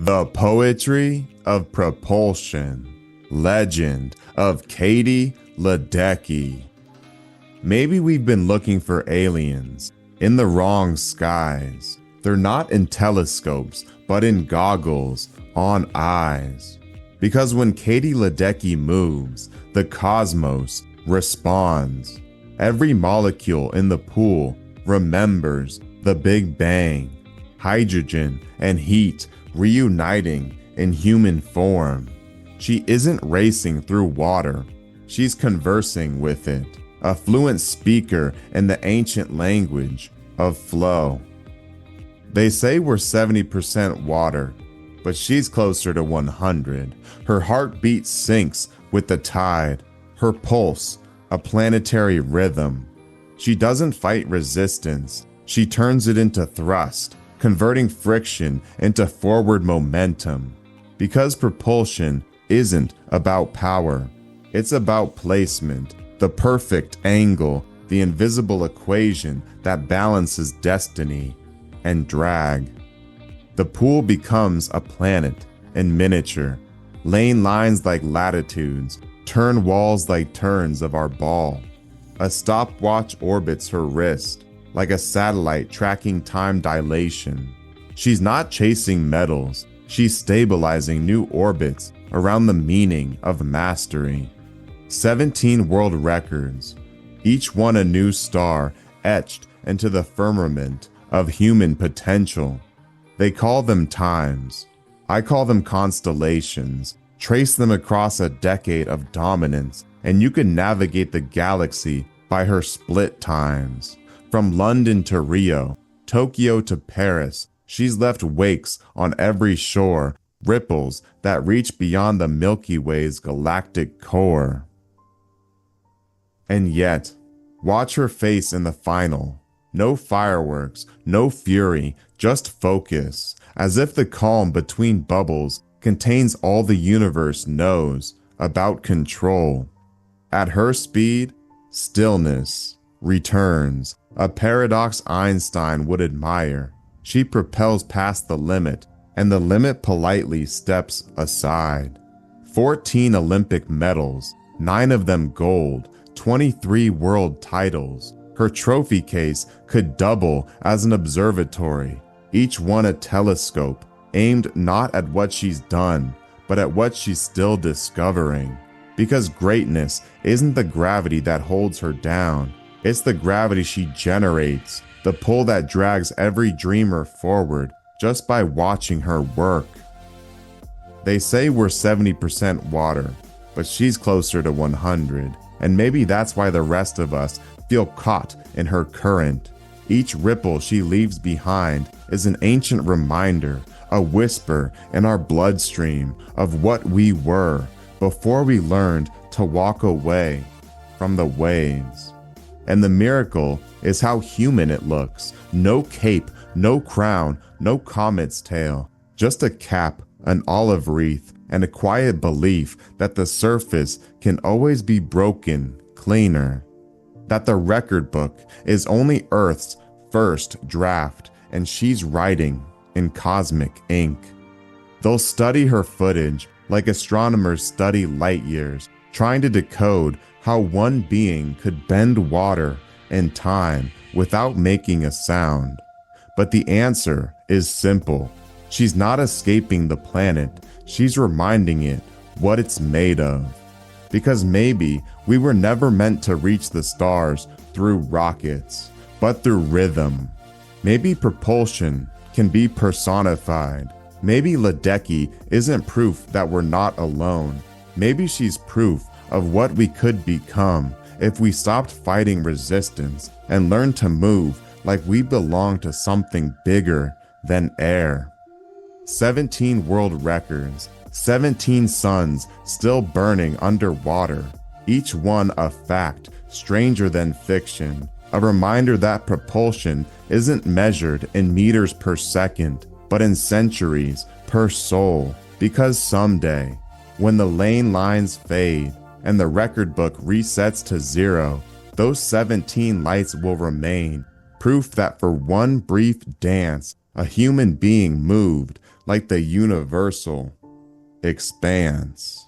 The Poetry of Propulsion, Legend of Katie Ledecky. Maybe we've been looking for aliens in the wrong skies. They're not in telescopes, but in goggles on eyes. Because when Katie Ledecky moves, the cosmos responds. Every molecule in the pool remembers the Big Bang, hydrogen and heat reuniting in human form. She isn't racing through water, she's conversing with it, a fluent speaker in the ancient language of flow. They say we're 70% water, but she's closer to 100. Her heartbeat syncs with the tide, her pulse, a planetary rhythm. She doesn't fight resistance, she turns it into thrust, converting friction into forward momentum. Because propulsion isn't about power, it's about placement, the perfect angle, the invisible equation that balances destiny and drag. The pool becomes a planet in miniature. Lane lines like latitudes, turn walls like turns of our ball. A stopwatch orbits her wrist, like a satellite tracking time dilation. She's not chasing medals, she's stabilizing new orbits around the meaning of mastery. 17 world records, each one a new star etched into the firmament of human potential. They call them times. I call them constellations. Trace them across a decade of dominance, and you can navigate the galaxy by her split times. From London to Rio, Tokyo to Paris, she's left wakes on every shore, ripples that reach beyond the Milky Way's galactic core. And yet, watch her face in the final. No fireworks, no fury, just focus, as if the calm between bubbles contains all the universe knows about control. At her speed, stillness returns, a paradox Einstein would admire. She propels past the limit, and the limit politely steps aside. 14 Olympic medals, 9 of them gold, 23 world titles. Her trophy case could double as an observatory, each one a telescope, aimed not at what she's done, but at what she's still discovering. Because greatness isn't the gravity that holds her down, it's the gravity she generates, the pull that drags every dreamer forward just by watching her work. They say we're 70% water, but she's closer to 100, and maybe that's why the rest of us feel caught in her current. Each ripple she leaves behind is an ancient reminder, a whisper in our bloodstream of what we were before we learned to walk away from the waves. And the miracle is how human it looks. No cape, no crown, no comet's tail, just a cap, an olive wreath, and a quiet belief that the surface can always be broken cleaner. That the record book is only Earth's first draft, and she's writing in cosmic ink. They'll study her footage like astronomers study light years, trying to decode how one being could bend water and time without making a sound. But the answer is simple. She's not escaping the planet, she's reminding it what it's made of. Because maybe we were never meant to reach the stars through rockets, but through rhythm. Maybe propulsion can be personified. Maybe Ledecky isn't proof that we're not alone. Maybe she's proof of what we could become if we stopped fighting resistance and learned to move like we belong to something bigger than air. 17 world records, 17 suns still burning underwater, each one a fact stranger than fiction, a reminder that propulsion isn't measured in meters per second, but in centuries per soul. Because someday, when the lane lines fade and the record book resets to zero, those 17 lights will remain, proof that for one brief dance, a human being moved like the universal expanse.